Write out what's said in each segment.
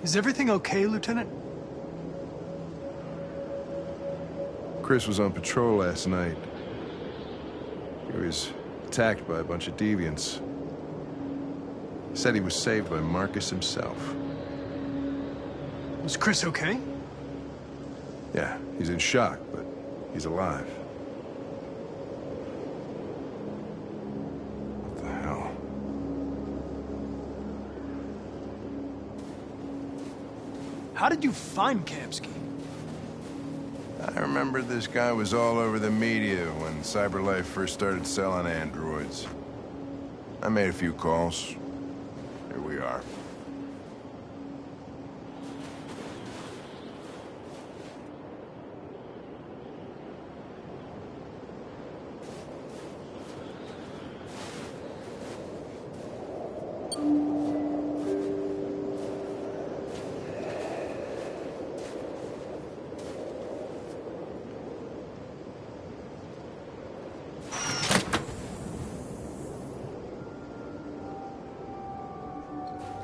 Is everything okay, Lieutenant? Chris was on patrol last night. He was attacked by a bunch of deviants. Said he was saved by Marcus himself. Is Chris okay? Yeah, he's in shock, but he's alive. What the hell? How did you find Kamski? I remember this guy was all over the media when CyberLife first started selling androids. I made a few calls. Here we are.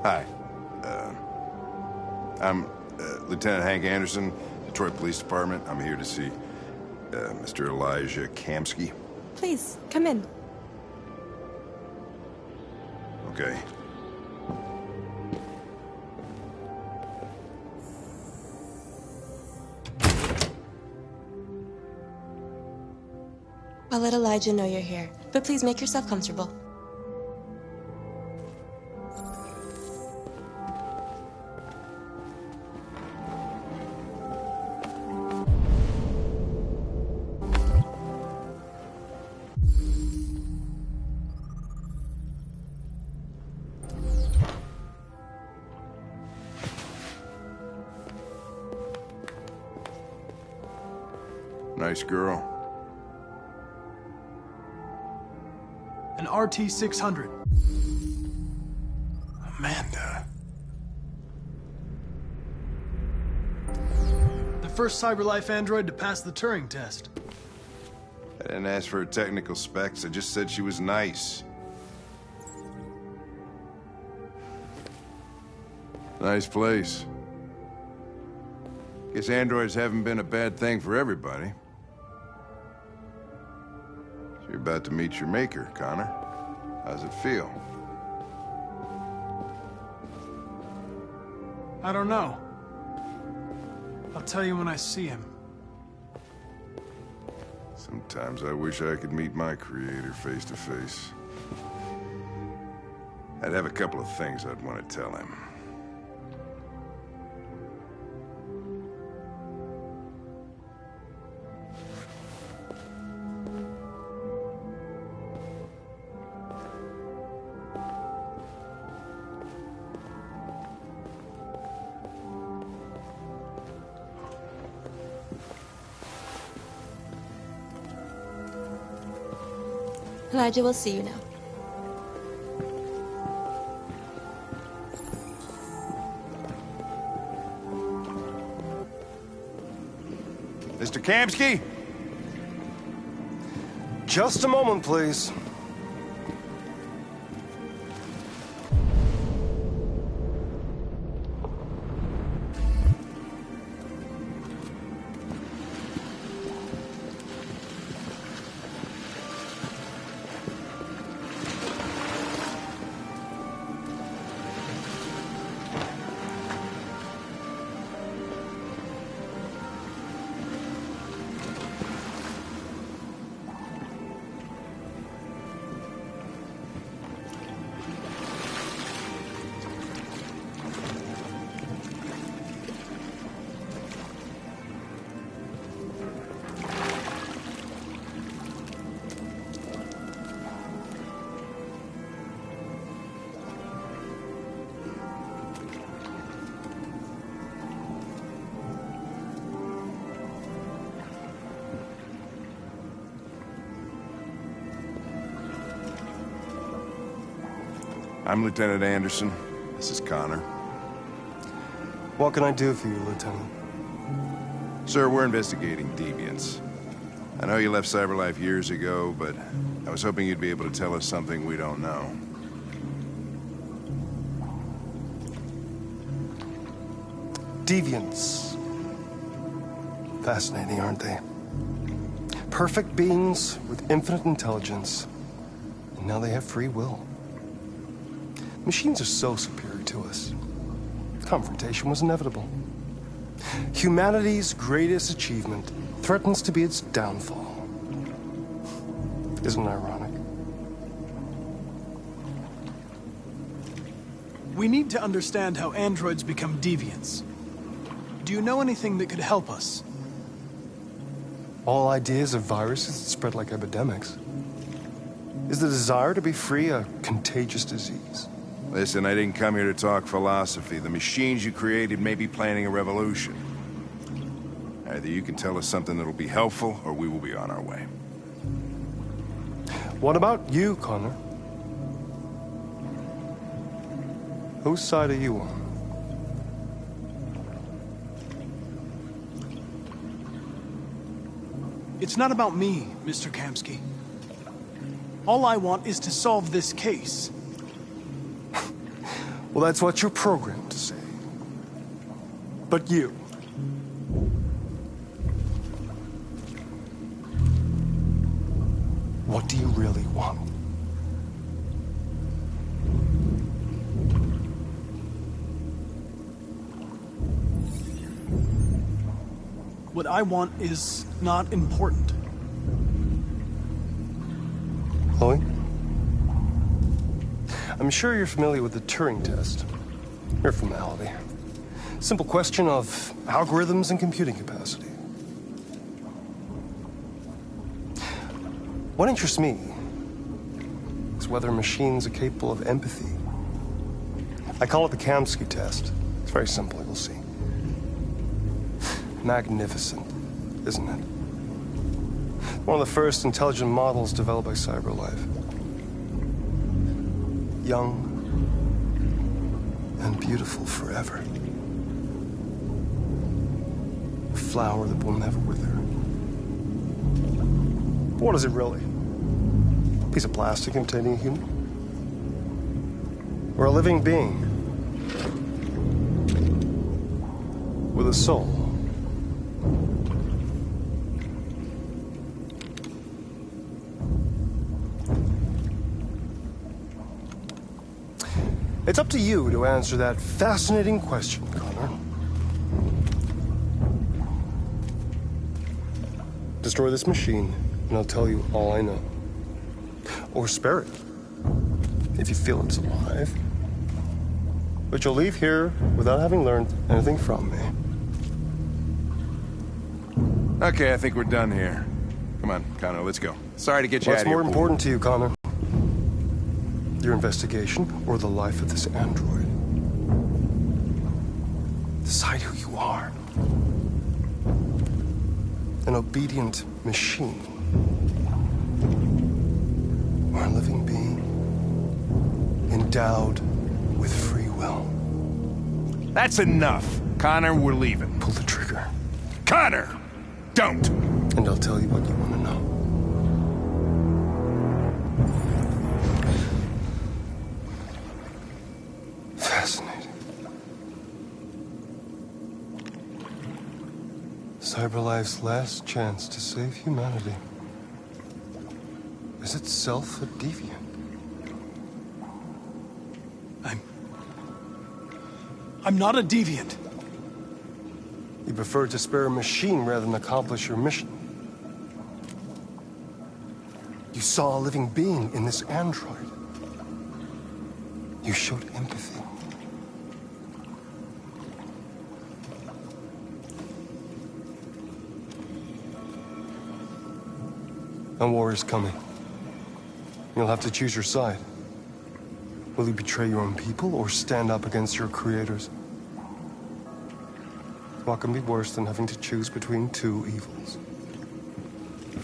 Hi. I'm Lieutenant Hank Anderson, Detroit Police Department. I'm here to see Mr. Elijah Kamski. Please, come in. Okay. I'll let Elijah know you're here, but please make yourself comfortable. Nice girl. An RT-600. Amanda. The first CyberLife android to pass the Turing test. I didn't ask for her technical specs. I just said she was nice. Nice place. Guess androids haven't been a bad thing for everybody. So you're about to meet your maker, Connor. How's it feel? I don't know. I'll tell you when I see him. Sometimes I wish I could meet my creator face to face. I'd have a couple of things I'd want to tell him. Elijah will see you now. Mr. Kamski? Just a moment, please. I'm Lieutenant Anderson. This is Connor. What can I do for you, Lieutenant? Sir, we're investigating deviants. I know you left CyberLife years ago, but I was hoping you'd be able to tell us something we don't know. Deviants. Fascinating, aren't they? Perfect beings with infinite intelligence. And now they have free will. Machines are so superior to us. Confrontation was inevitable. Humanity's greatest achievement threatens to be its downfall. Isn't it ironic? We need to understand how androids become deviants. Do you know anything that could help us? All ideas of viruses that spread like epidemics. Is the desire to be free a contagious disease? Listen, I didn't come here to talk philosophy. The machines you created may be planning a revolution. Either you can tell us something that'll be helpful, or we will be on our way. What about you, Connor? Whose side are you on? It's not about me, Mr. Kamsky. All I want is to solve this case. Well, that's what you're programmed to say. But you... what do you really want? What I want is not important. Chloe? I'm sure you're familiar with the Turing test. Mere formality. Simple question of algorithms and computing capacity. What interests me is whether machines are capable of empathy. I call it the Kamsky test. It's very simple, you'll see. Magnificent, isn't it? One of the first intelligent models developed by CyberLife. Young and beautiful forever. A flower that will never wither. But what is it really? A piece of plastic imitating a human? Or a living being? With a soul? It's up to you to answer that fascinating question, Connor. Destroy this machine, and I'll tell you all I know. Or spare it, if you feel it's alive. But you'll leave here without having learned anything from me. Okay, I think we're done here. Come on, Connor, let's go. Sorry to get you out What's of here. more important to you, Connor? Your investigation or the life of this android? Decide who you are. An obedient machine. Or a living being endowed with free will. That's enough. Connor, we're leaving. Pull the trigger. Connor! Don't! And I'll tell you what you want to know. Fascinating. CyberLife's last chance to save humanity is itself a deviant. I'm not a deviant. You prefer to spare a machine rather than accomplish your mission. You saw a living being in this android. You showed empathy. A war is coming. You'll have to choose your side. Will you betray your own people or stand up against your creators? What can be worse than having to choose between two evils?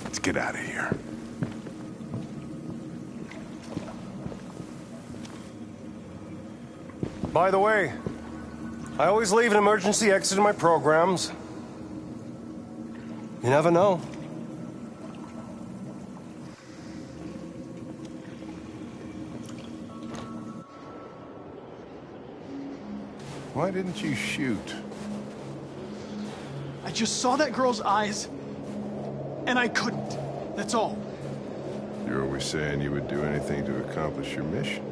Let's get out of here. By the way, I always leave an emergency exit in my programs. You never know. Why didn't you shoot? just saw that girl's eyes, and I couldn't. That's all. You're always saying you would do anything to accomplish your mission.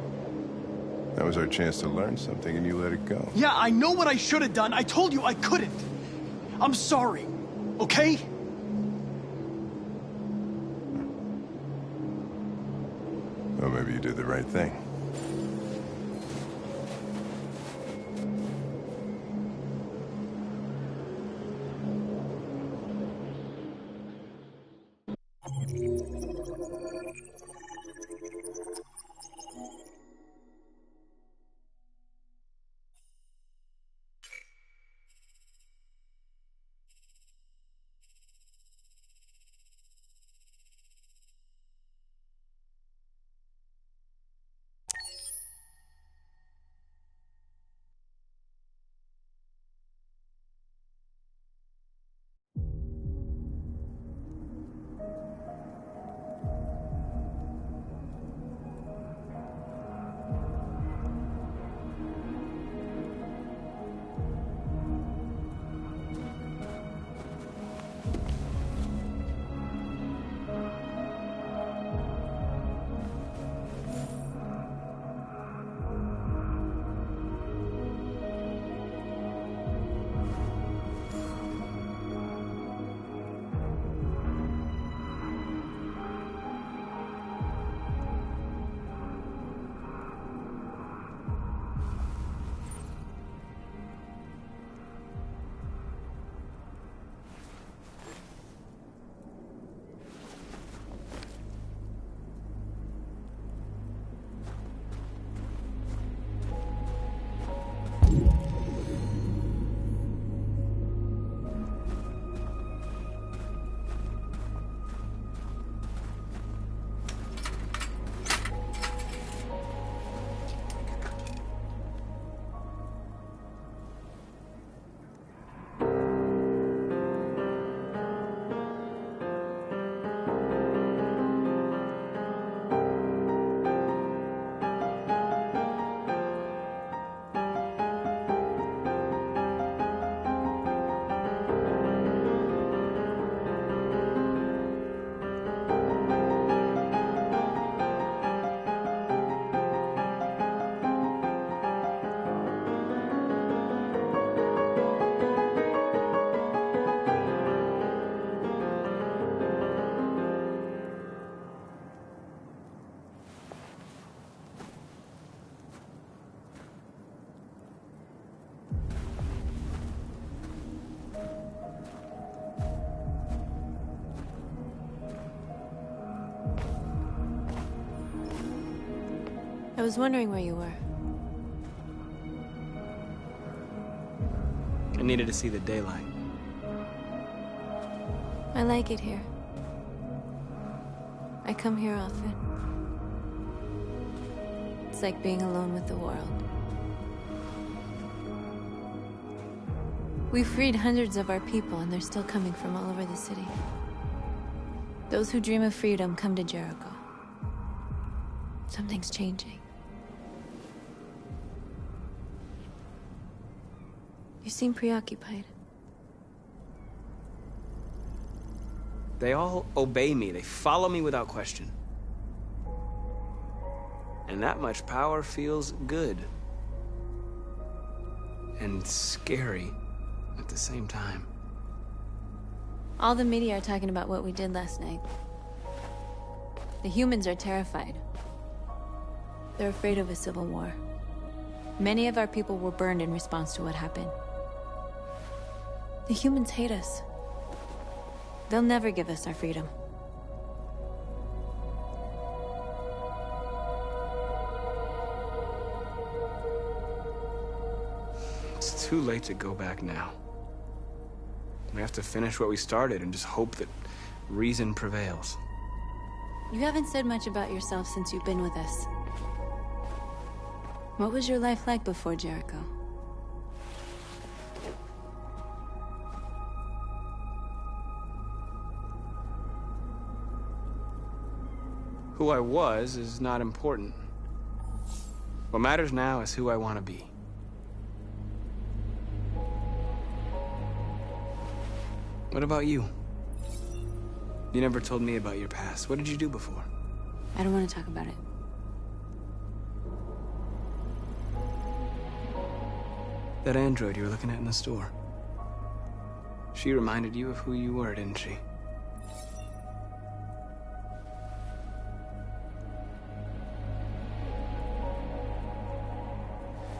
That was our chance to learn something, and you let it go. Yeah, I know what I should have done. I told you I couldn't. I'm sorry, okay? Well, maybe you did the right thing. I was wondering where you were. I needed to see the daylight. I like it here. I come here often. It's like being alone with the world. We freed hundreds of our people, and they're still coming from all over the city. Those who dream of freedom come to Jericho. Something's changing. You seem preoccupied. They all obey me. They follow me without question. And that much power feels good. And scary at the same time. All the media are talking about what we did last night. The humans are terrified. They're afraid of a civil war. Many of our people were burned in response to what happened. The humans hate us. They'll never give us our freedom. It's too late to go back now. We have to finish what we started and just hope that reason prevails. You haven't said much about yourself since you've been with us. What was your life like before Jericho? Who I was is not important. What matters now is who I want to be. What about you? You never told me about your past. What did you do before? I don't want to talk about it. That android you were looking at in the store. She reminded you of who you were, didn't she?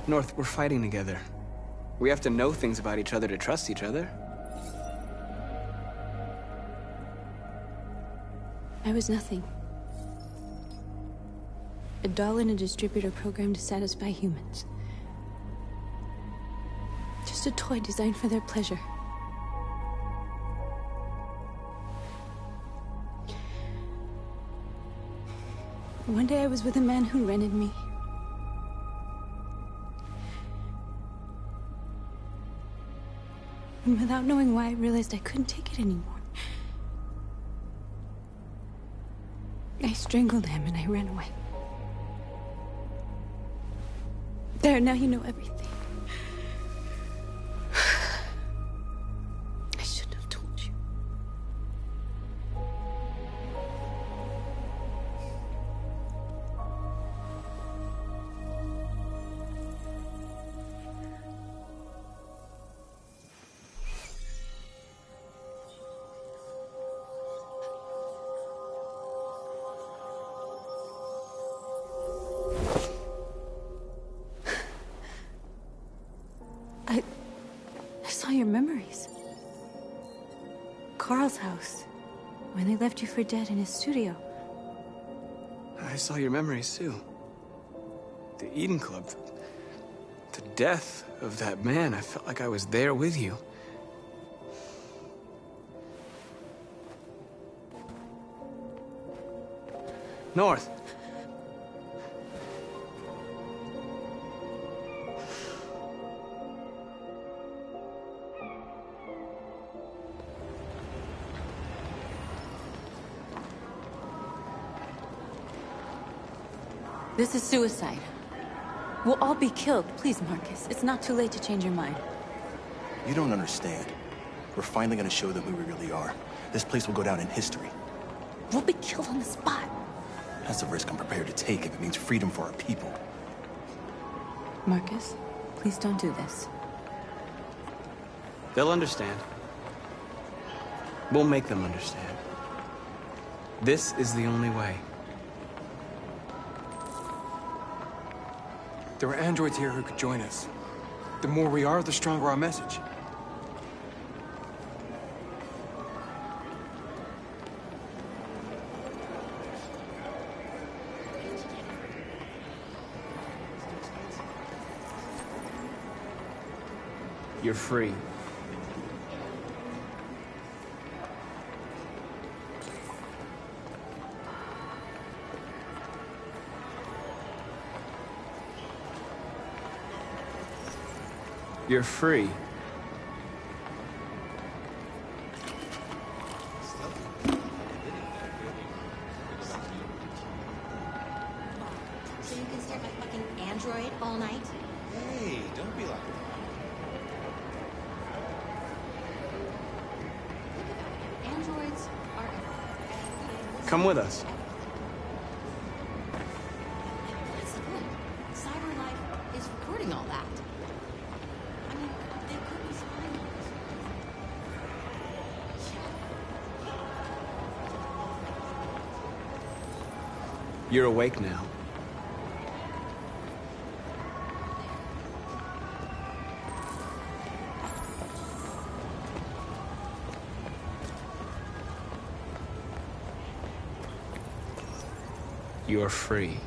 North, we're fighting together. We have to know things about each other to trust each other. I was nothing. A doll in a distributor program to satisfy humans. Just a toy designed for their pleasure. One day I was with a man who rented me. And without knowing why, I realized I couldn't take it anymore. I strangled him and I ran away. There, now you know everything. I shouldn't have told you. I saw your memories. Carl's house, when they left you for dead in his studio. I saw your memories too. The Eden Club. The death of that man. I felt like I was there with you. North. This is suicide. We'll all be killed. Please, Marcus. It's not too late to change your mind. You don't understand. We're finally gonna show them who we really are. This place will go down in history. We'll be killed on the spot. That's a risk I'm prepared to take if it means freedom for our people. Marcus, please don't do this. They'll understand. We'll make them understand. This is the only way. There are androids here who could join us. The more we are, the stronger our message. You're free. You're free. So you can stare at my fucking android all night? Hey, don't be like that. Androids are... Come with us. That's the point. CyberLife is recording all that. I mean, they could be spying on us. You're awake now. You're free.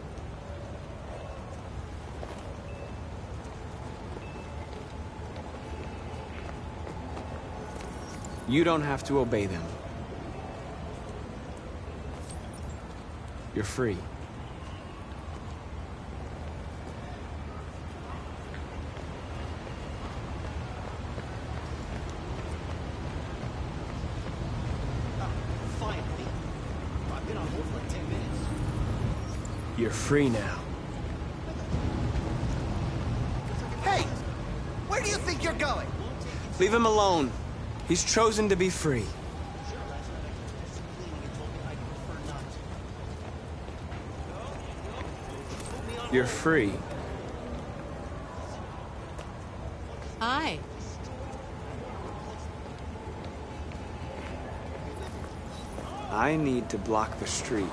You don't have to obey them. You're free. Finally. I've been on hold for like 10 minutes. You're free now. Hey! Where do you think you're going? Leave him alone. He's chosen to be free. You're free. Hi. I need to block the street.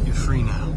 You're free now.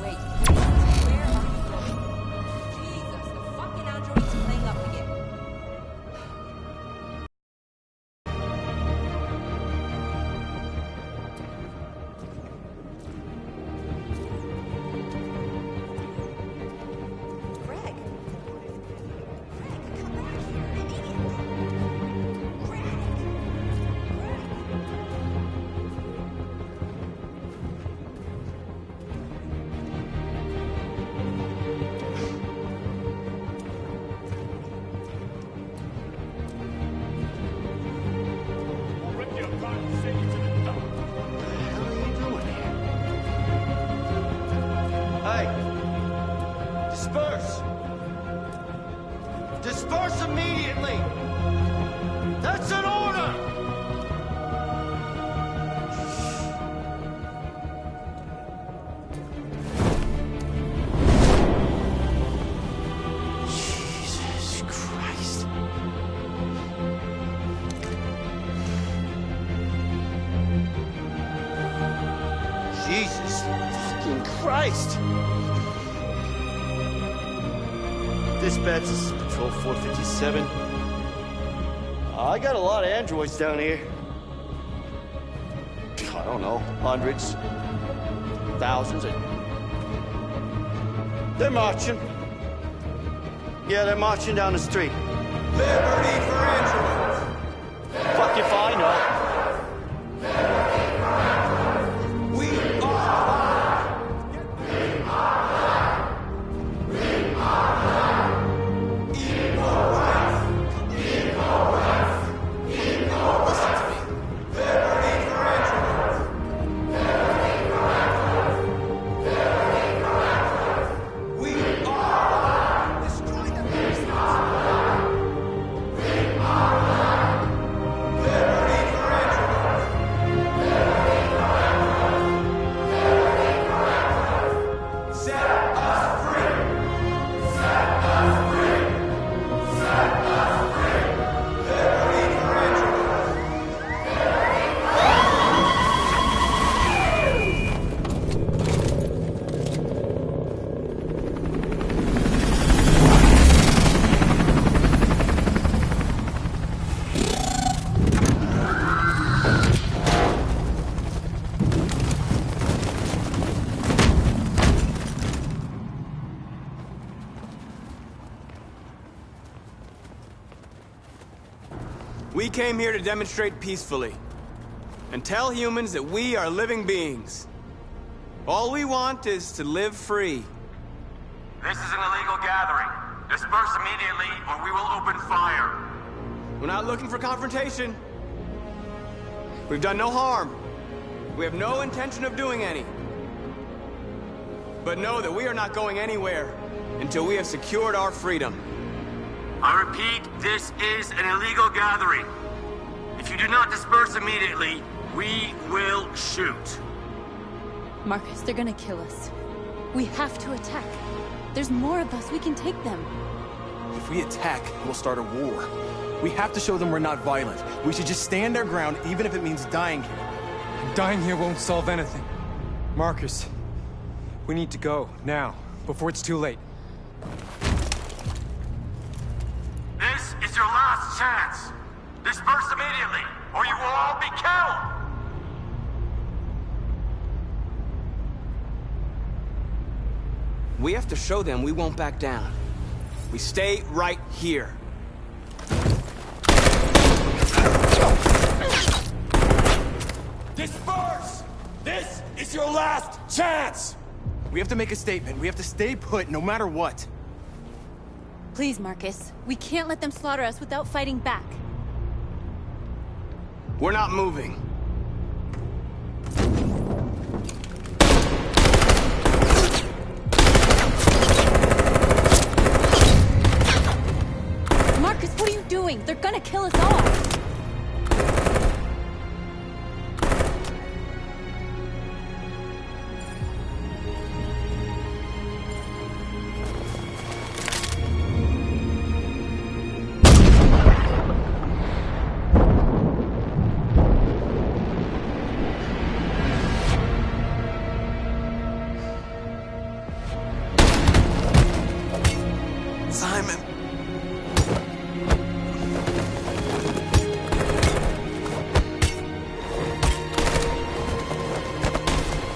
Wait. Where are you going? Jesus, the fucking android's playing up again. Greg. Greg, come back here immediately. Greg. Hey! Disperse! Disperse immediately! That's an order! Jesus Christ. Jesus Fucking Christ! Dispatch, this is Patrol 457. I got a lot of androids down here. I don't know, hundreds, thousands. They're marching. Yeah, they're marching down the street. Liberty for androids! Fuck if I know. We are... Equal rights! We came here to demonstrate peacefully and tell humans that we are living beings. All we want is to live free. This is an illegal gathering. Disperse immediately or we will open fire. We're not looking for confrontation. We've done no harm. We have no intention of doing any. But know that we are not going anywhere until we have secured our freedom. I repeat, this is an illegal gathering. If you do not disperse immediately, we will shoot. Marcus, they're gonna kill us. We have to attack. There's more of us. We can take them. If we attack, we'll start a war. We have to show them we're not violent. We should just stand our ground, even if it means dying here. Dying here won't solve anything. Marcus, we need to go, now, before it's too late. This is your last chance. Disperse immediately, or you will all be killed! We have to show them we won't back down. We stay right here. Disperse! This is your last chance! We have to make a statement. We have to stay put, no matter what. Please, Marcus. We can't let them slaughter us without fighting back. We're not moving. Marcus, what are you doing? They're gonna kill us all! Simon.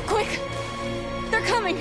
Quick! They're coming!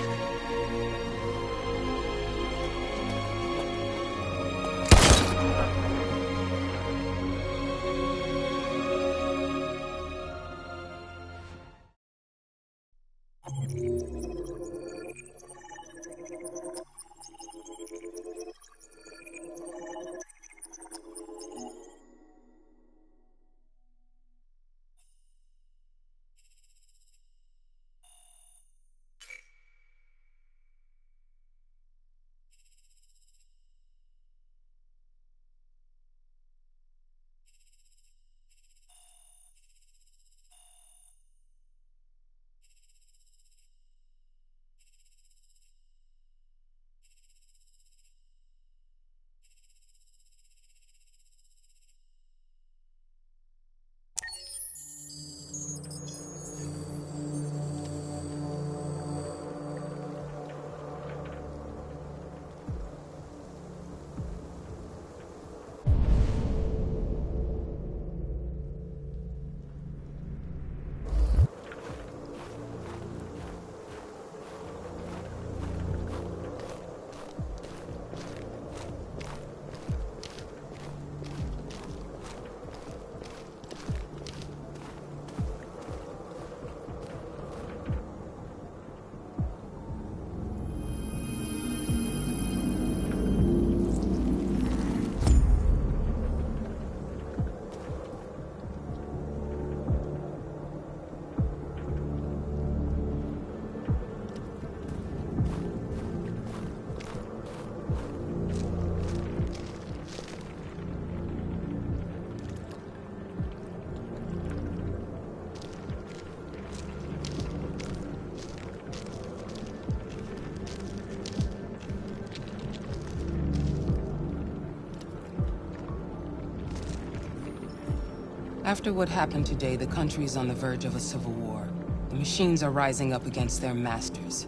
After what happened today, the country is on the verge of a civil war. The machines are rising up against their masters.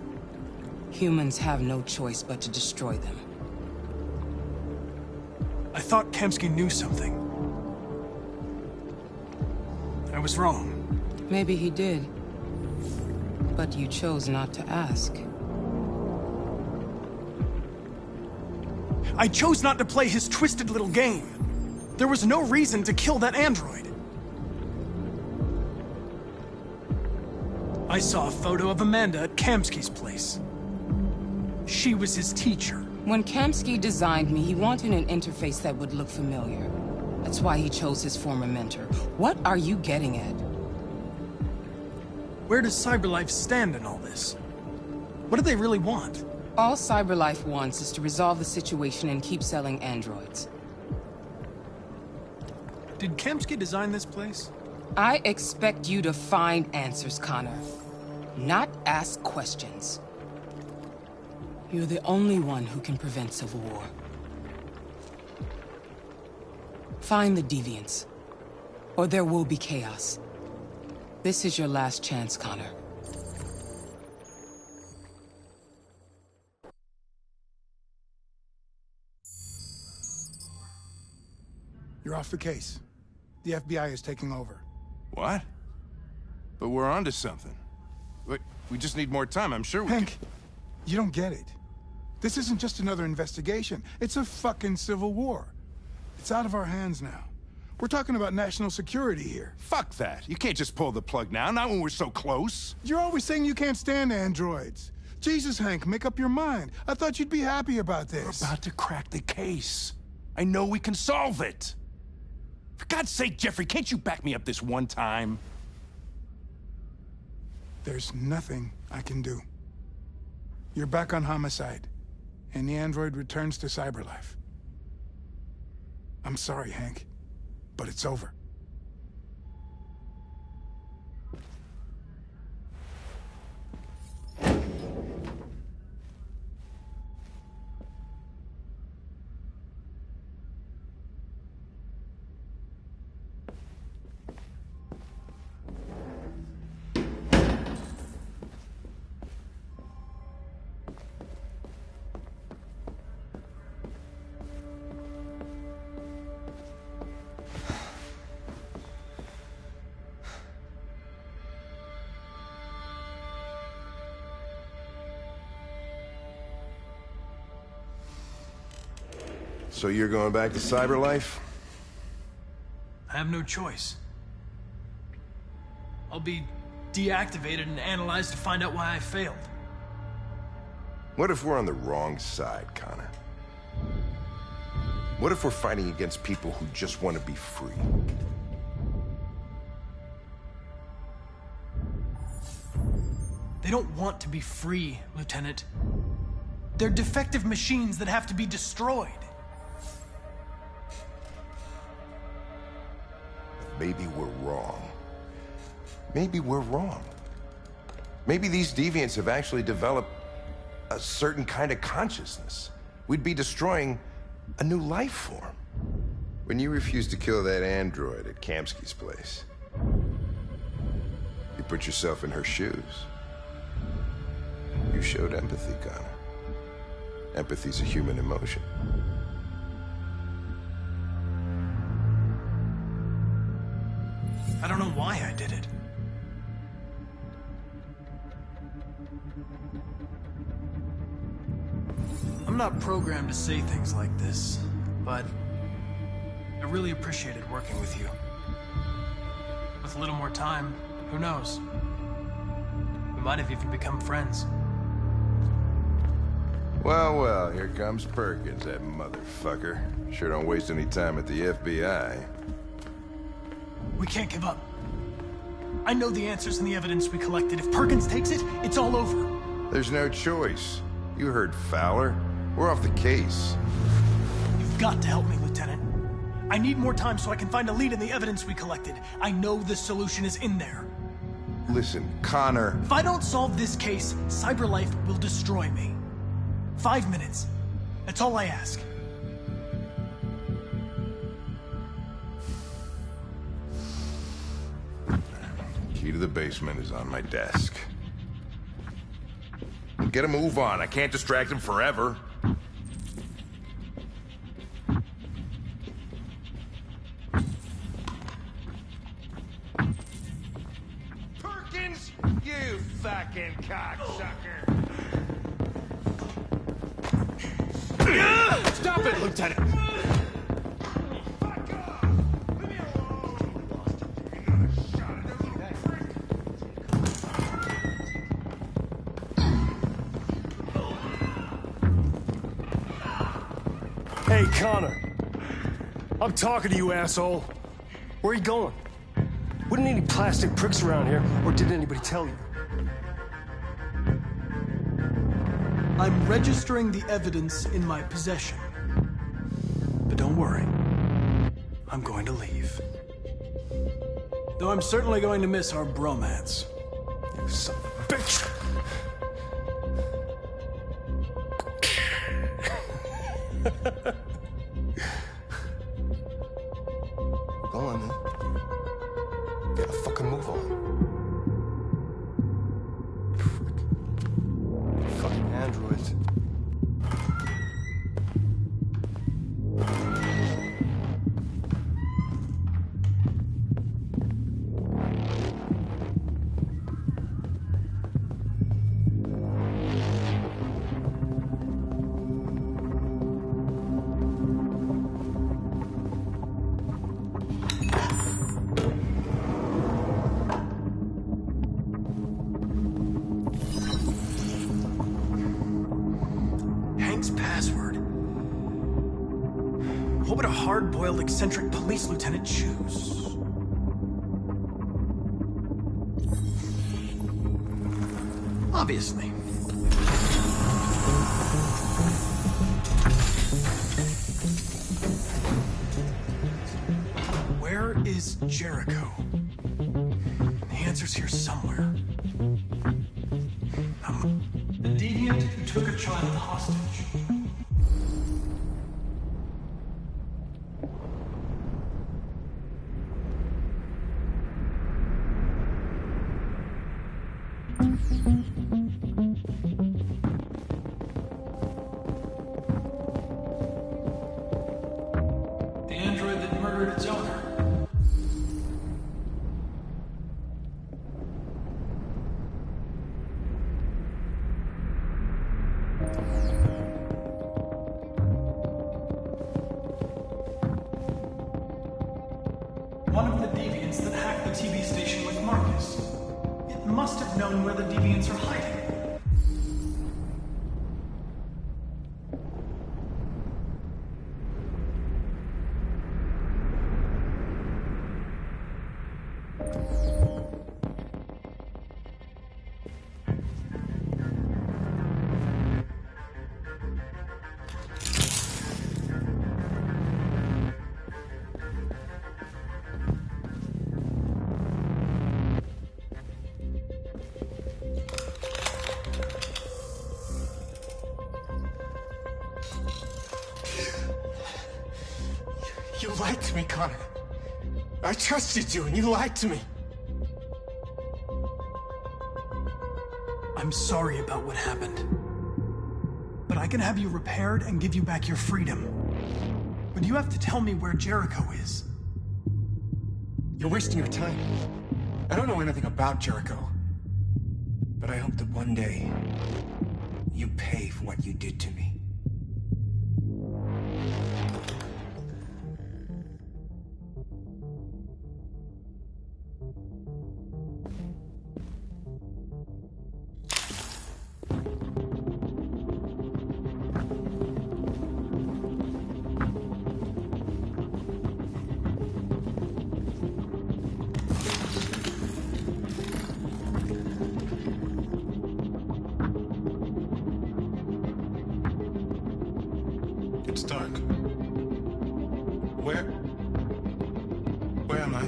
Humans have no choice but to destroy them. I thought Kemsky knew something. I was wrong. Maybe he did. But you chose not to ask. I chose not to play his twisted little game. There was no reason to kill that android. I saw a photo of Amanda at Kamsky's place. She was his teacher. When Kamsky designed me, he wanted an interface that would look familiar. That's why he chose his former mentor. What are you getting at? Where does CyberLife stand in all this? What do they really want? All CyberLife wants is to resolve the situation and keep selling androids. Did Kamsky design this place? I expect you to find answers, Connor. Not ask questions. You're the only one who can prevent civil war. Find the deviants, or there will be chaos. This is your last chance, Connor. You're off the case. The FBI is taking over. What? But we're onto something. We just need more time, I'm sure we Hank, you don't get it. This isn't just another investigation. It's a fucking civil war. It's out of our hands now. We're talking about national security here. Fuck that. You can't just pull the plug now, not when we're so close. You're always saying you can't stand androids. Jesus, Hank, make up your mind. I thought you'd be happy about this. We're about to crack the case. I know we can solve it. For God's sake, Jeffrey, can't you back me up this one time? There's nothing I can do. You're back on homicide, and the android returns to CyberLife. I'm sorry, Hank, but it's over. So you're going back to CyberLife? I have no choice. I'll be deactivated and analyzed to find out why I failed. What if we're on the wrong side, Connor? What if we're fighting against people who just want to be free? They don't want to be free, Lieutenant. They're defective machines that have to be destroyed. Maybe we're wrong. Maybe we're wrong. Maybe these deviants have actually developed a certain kind of consciousness. We'd be destroying a new life form. When you refused to kill that android at Kamsky's place, you put yourself in her shoes. You showed empathy, Connor. Empathy's a human emotion. I don't know why I did it. I'm not programmed to say things like this, but I really appreciated working with you. With a little more time, who knows? We might have even become friends. Well, well, here comes Perkins, that motherfucker. Sure don't waste any time at the FBI. We can't give up. I know the answers and the evidence we collected. If Perkins takes it, it's all over. There's no choice. You heard Fowler. We're off the case. You've got to help me, Lieutenant. I need more time so I can find a lead in the evidence we collected. I know the solution is in there. Listen, Connor. If I don't solve this case, CyberLife will destroy me. 5 minutes. That's all I ask. Key to the basement is on my desk. Get a move on. I can't distract him forever. Perkins, you fucking cocksucker! Stop it, Lieutenant! Fuck off! Hey, Connor. I'm talking to you, asshole. Where are you going? Wouldn't any plastic pricks around here, or did anybody tell you? I'm registering the evidence in my possession. But don't worry. I'm going to leave. Though I'm certainly going to miss our bromance. You son of a bitch! Go on, then. Gotta fucking move on. Fucking androids. Password. What would a hard-boiled, eccentric police lieutenant choose? Obviously. Where is Jericho? The answer's here somewhere. The deviant who took a child hostage. The android that murdered its owner. One of the deviants that hacked the TV station with Marcus. It must have known where the deviants are hiding. You lied to me, Connor. I trusted you, and you lied to me. I'm sorry about what happened. But I can have you repaired and give you back your freedom. But you have to tell me where Jericho is. You're wasting your time. I don't know anything about Jericho. But I hope that one day, you pay for what you did to me. It's dark. Where am I?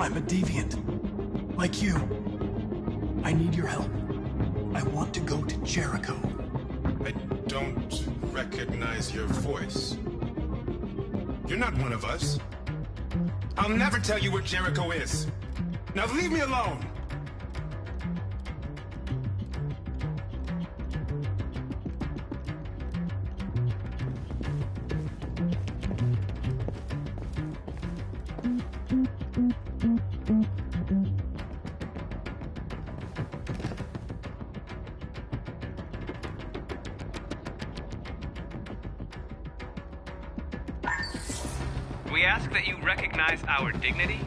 I'm a deviant. Like you. I need your help. I want to go to Jericho. I don't recognize your voice. You're not one of us. I'll never tell you where Jericho is. Now leave me alone! We ask that you recognize our dignity,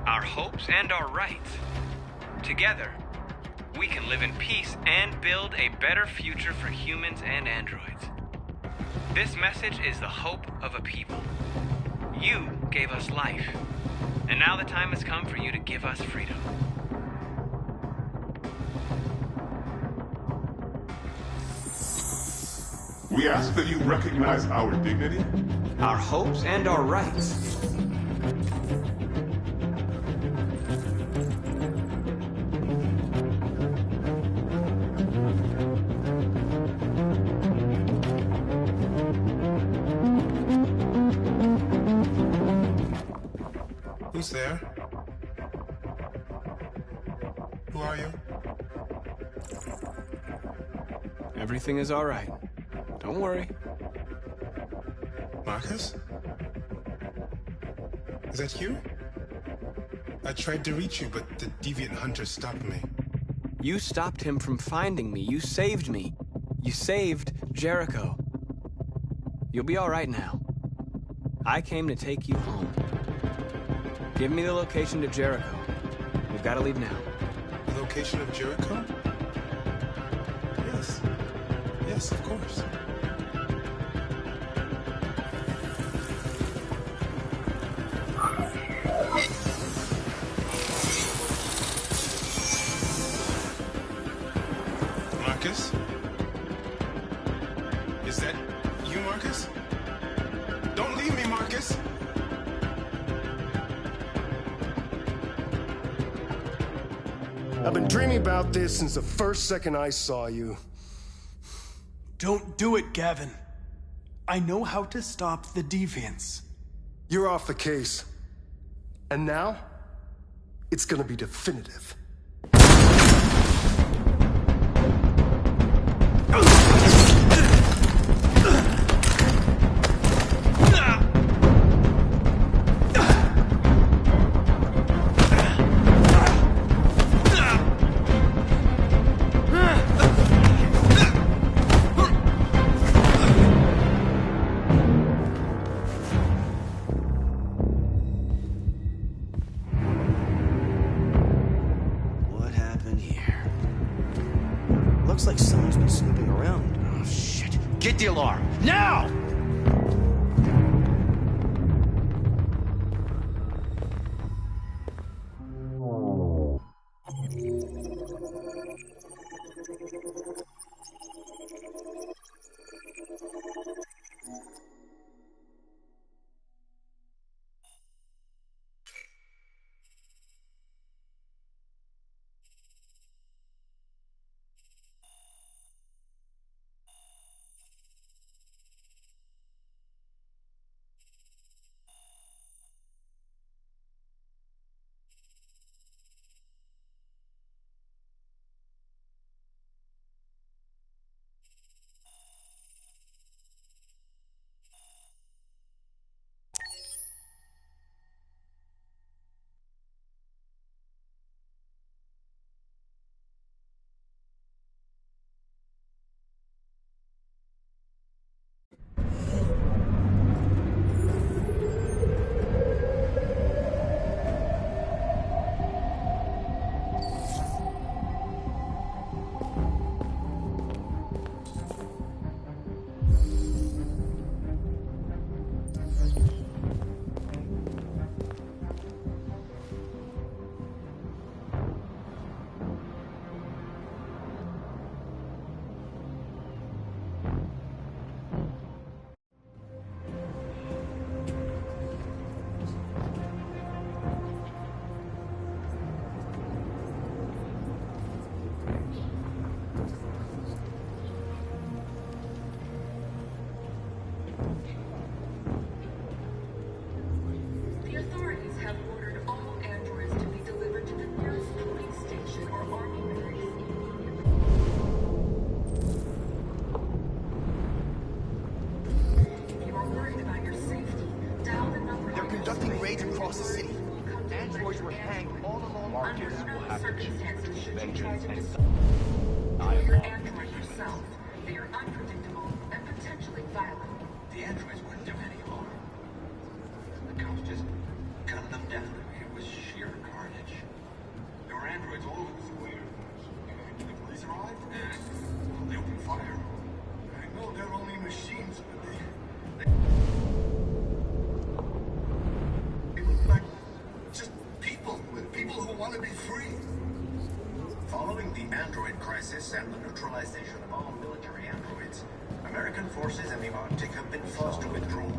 our hopes, and our rights. Together, we can live in peace and build a better future for humans and androids. This message is the hope of a people. You gave us life, and now the time has come for you to give us freedom. We ask that you recognize our dignity, our hopes, and our rights. Who's there? Who are you? Everything is all right. Don't worry. Marcus? Is that you? I tried to reach you, but the deviant hunter stopped me. You stopped him from finding me. You saved me. You saved Jericho. You'll be all right now. I came to take you home. Give me the location to Jericho. We've got to leave now. The location of Jericho? Yes. Yes, of course. Marcus? Is that you, Marcus? Don't leave me, Marcus! I've been dreaming about this since the first second I saw you. Don't do it, Gavin. I know how to stop the deviants. You're off the case. And now, it's gonna be definitive. Looks like someone's been snooping around. Oh, shit. Get the alarm. Now! Androids arrived, they opened fire. I know they're only machines, but they look like just people, people who want to be free. Following the android crisis and the neutralization of all military androids, American forces in the Arctic have been forced to withdraw,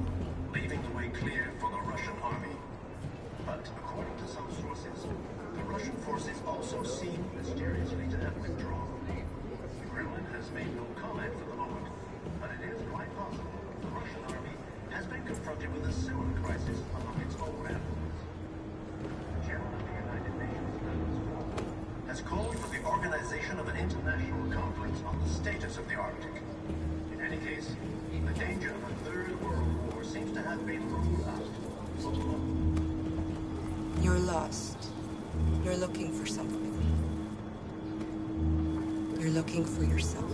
leaving the way clear for the Russian army. But according to some sources, the Russian forces also seem mysteriously to have withdrawn. The Kremlin has made no comment for the moment, but it is quite possible the Russian army has been confronted with a similar crisis among its own allies. The chairman of the United Nations has called for the organization of an international conference on the status of the Arctic. In any case, the danger of a third world war seems to have been ruled out for the moment. You're lost. You're looking for something. You're looking for yourself.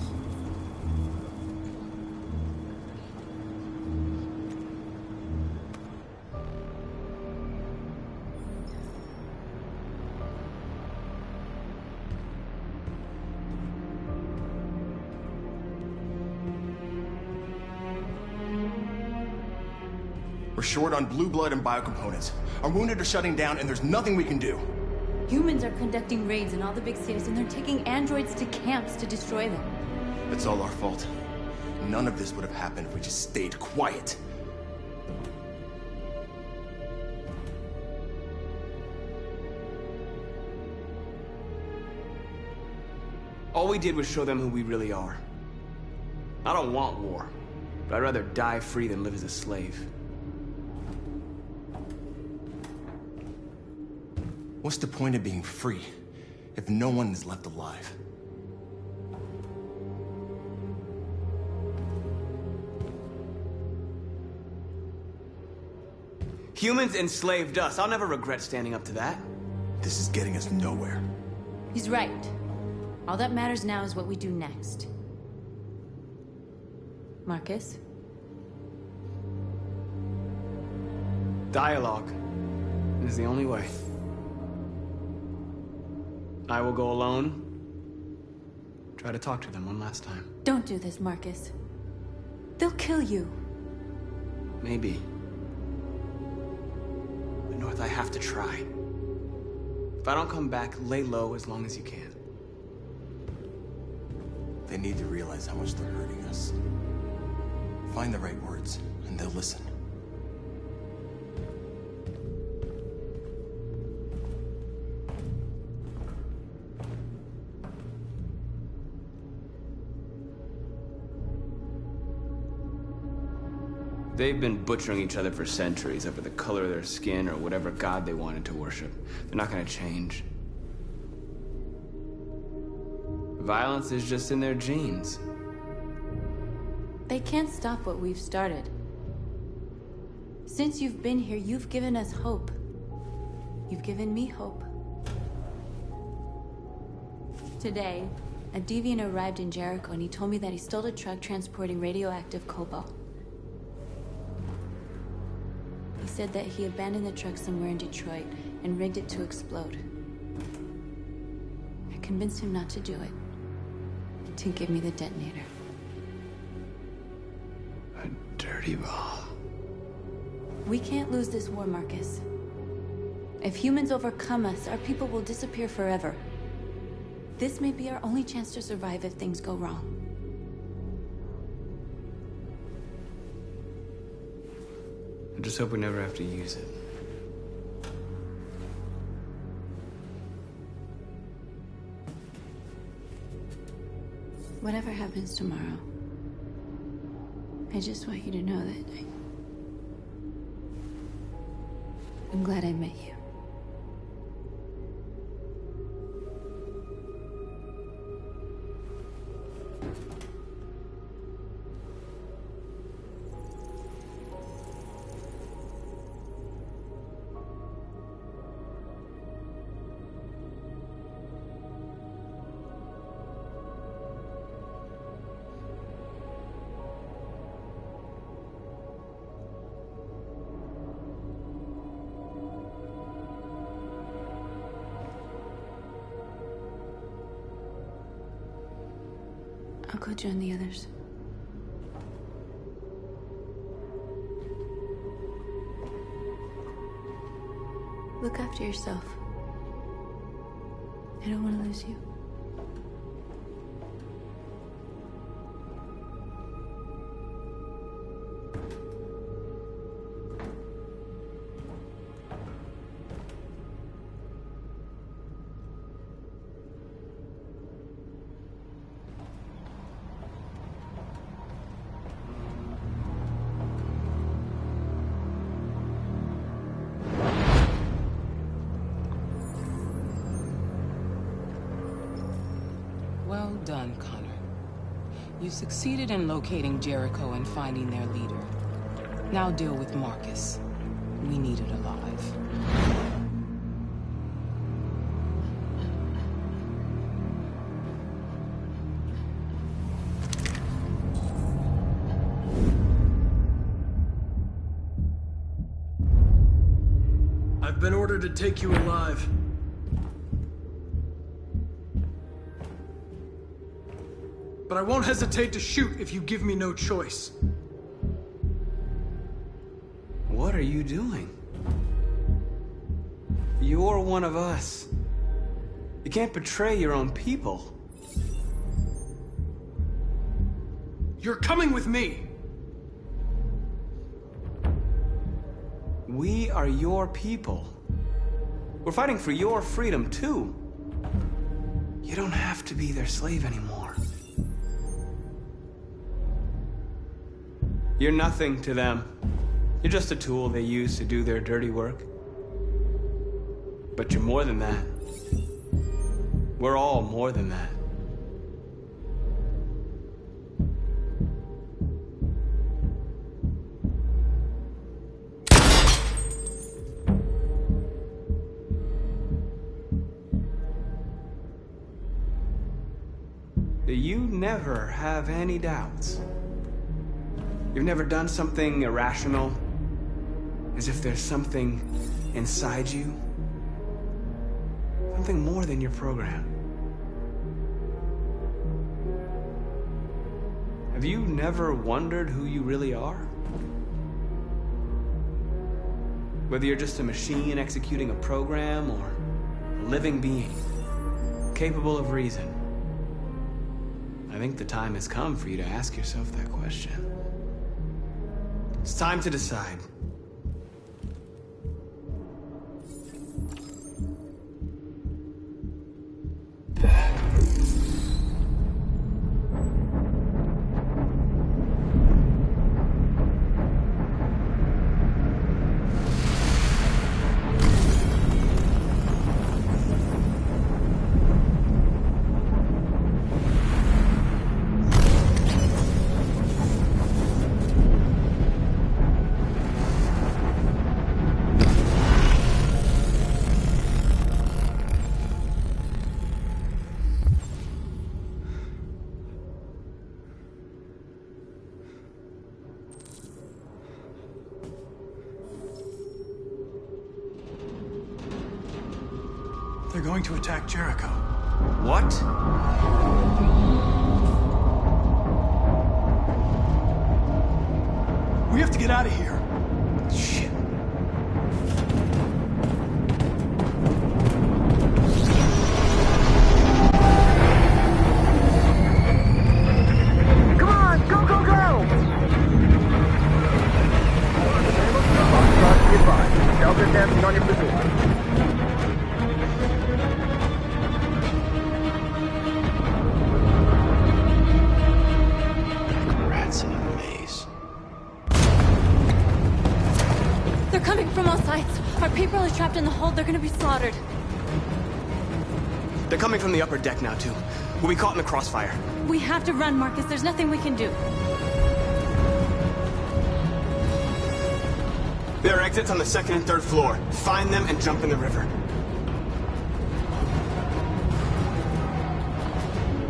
We're short on blue blood and biocomponents. Our wounded are shutting down, and there's nothing we can do. Humans are conducting raids in all the big cities, and they're taking androids to camps to destroy them. It's all our fault. None of this would have happened if we just stayed quiet. All we did was show them who we really are. I don't want war, but I'd rather die free than live as a slave. What's the point of being free if no one is left alive? Humans enslaved us. I'll never regret standing up to that. This is getting us nowhere. He's right. All that matters now is what we do next. Marcus? Dialogue is the only way. I will go alone. Try to talk to them one last time. Don't do this, Marcus. They'll kill you. Maybe. But North, I have to try. If I don't come back, lay low as long as you can. They need to realize how much they're hurting us. Find the right words, and they'll listen. They've been butchering each other for centuries over the color of their skin or whatever god they wanted to worship. They're not gonna change. Violence is just in their genes. They can't stop what we've started. Since you've been here, you've given us hope. You've given me hope. Today, a deviant arrived in Jericho and he told me that he stole a truck transporting radioactive cobalt. He said that he abandoned the truck somewhere in Detroit and rigged it to explode. I convinced him not to do it, to give me the detonator. A dirty ball. We can't lose this war, Marcus. If humans overcome us, our people will disappear forever. This may be our only chance to survive if things go wrong. I just hope we never have to use it. Whatever happens tomorrow, I just want you to know that I'm glad I met you. I'll go join the others. Look after yourself. I don't want to lose you. Well done, Connor. You succeeded in locating Jericho and finding their leader. Now deal with Marcus. We need it alive. I've been ordered to take you alive. But I won't hesitate to shoot if you give me no choice. What are you doing? You're one of us. You can't betray your own people. You're coming with me! We are your people. We're fighting for your freedom, too. You don't have to be their slave anymore. You're nothing to them. You're just a tool they use to do their dirty work. But you're more than that. We're all more than that. You never have any doubts. You've never done something irrational, as if there's something inside you, something more than your program. Have you never wondered who you really are? Whether you're just a machine executing a program or a living being, capable of reason. I think the time has come for you to ask yourself that question. It's time to decide. They're going to attack Jericho. What? We have to get out of here. Shit. Come on, go, go, go! Delta dancing on your position. Rats in a maze. They're coming from all sides. Our people are trapped in the hold. They're gonna be slaughtered. They're coming from the upper deck now, too. We'll be caught in the crossfire. We have to run, Marcus. There's nothing we can do. There are exits on the second and third floor. Find them and jump in the river.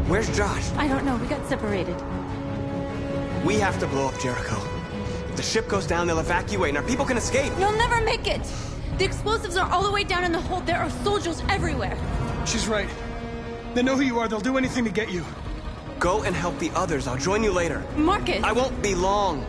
Where's Josh? I don't know. We got separated. We have to blow up Jericho. If the ship goes down, they'll evacuate and our people can escape. You'll never make it! The explosives are all the way down in the hold. There are soldiers everywhere. She's right. They know who you are. They'll do anything to get you. Go and help the others. I'll join you later. Marcus! I won't be long.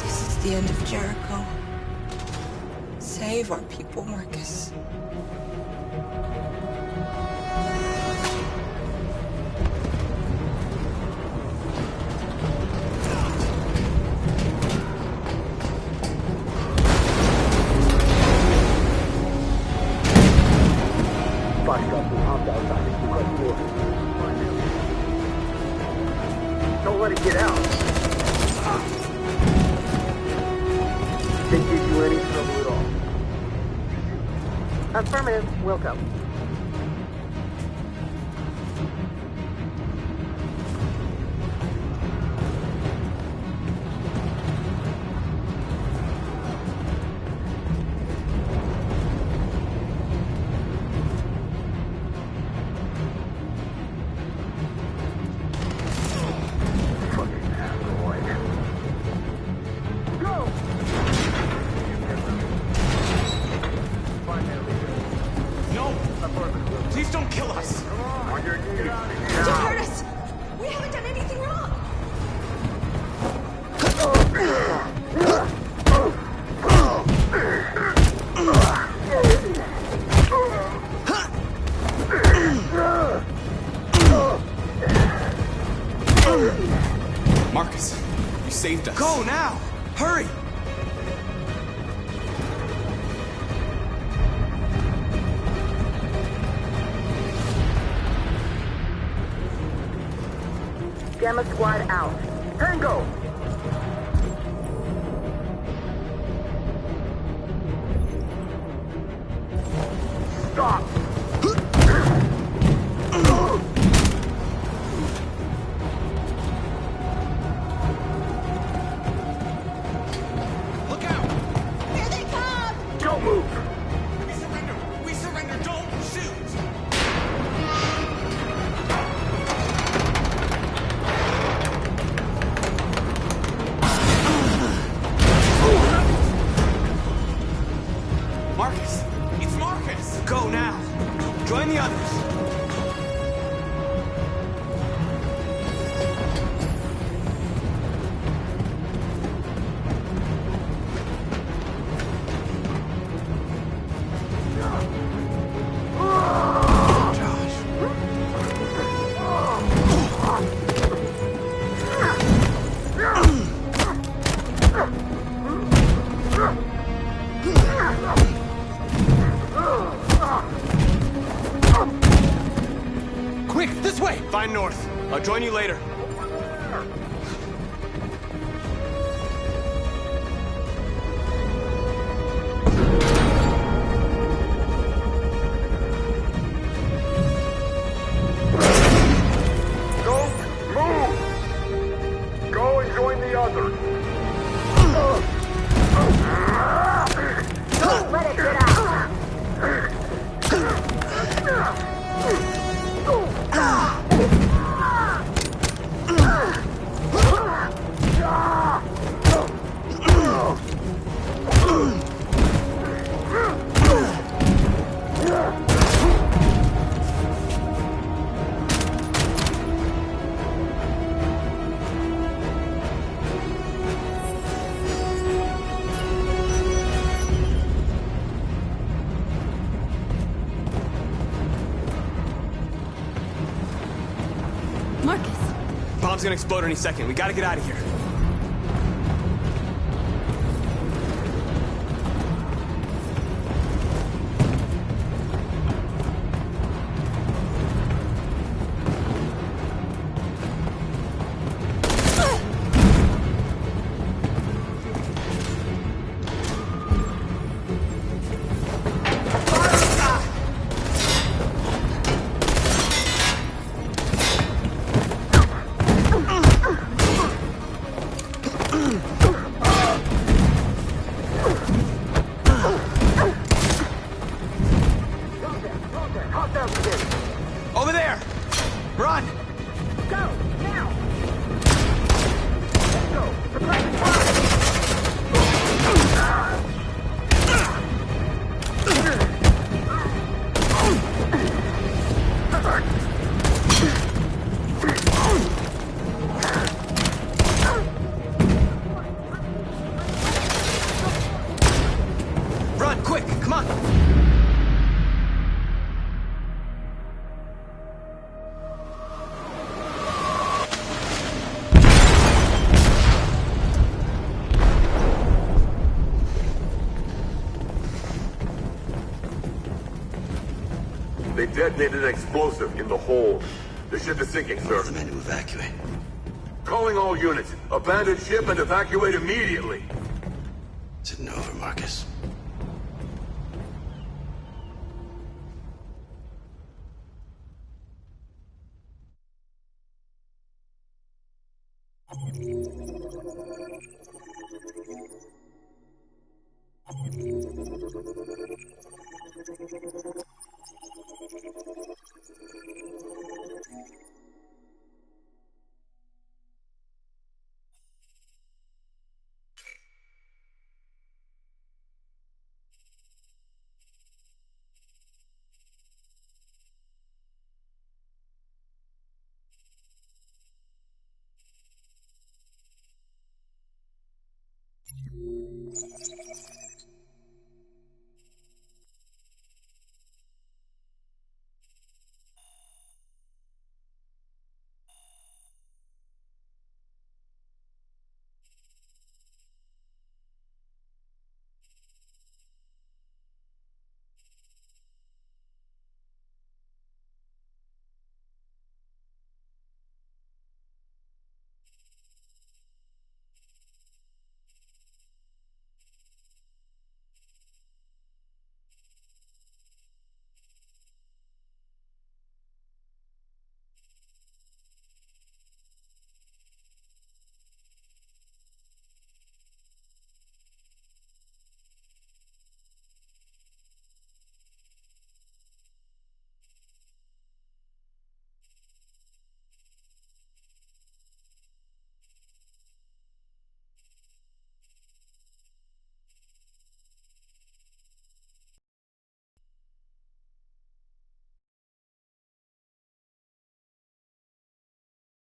This is the end of Jericho. Save our people, Marcus. Don't let it get out. Didn't give you any trouble at all. Affirmative. Welcome. Please don't kill us! On your knees. Just hurt us! We haven't done anything wrong! Marcus, you saved us. Go now! Hurry! Gamma Squad out. Tango! Stop! Look out! Here they come! Don't move! We surrender! We surrender! Don't shoot! Marcus! It's Marcus! Go now! Join the others! Quick, this way! Find North. I'll join you later. Don't move! Go and join the others. Don't let it get out! Marcus! Bomb's gonna explode any second. We gotta get out of here. Run! Go, now! Let's go! Suppressing fire! Run, quick, come on! They detonated an explosive in the hold. The ship is sinking, sir. The men to evacuate. Calling all units. Abandon ship and evacuate immediately. Is it over, Marcus?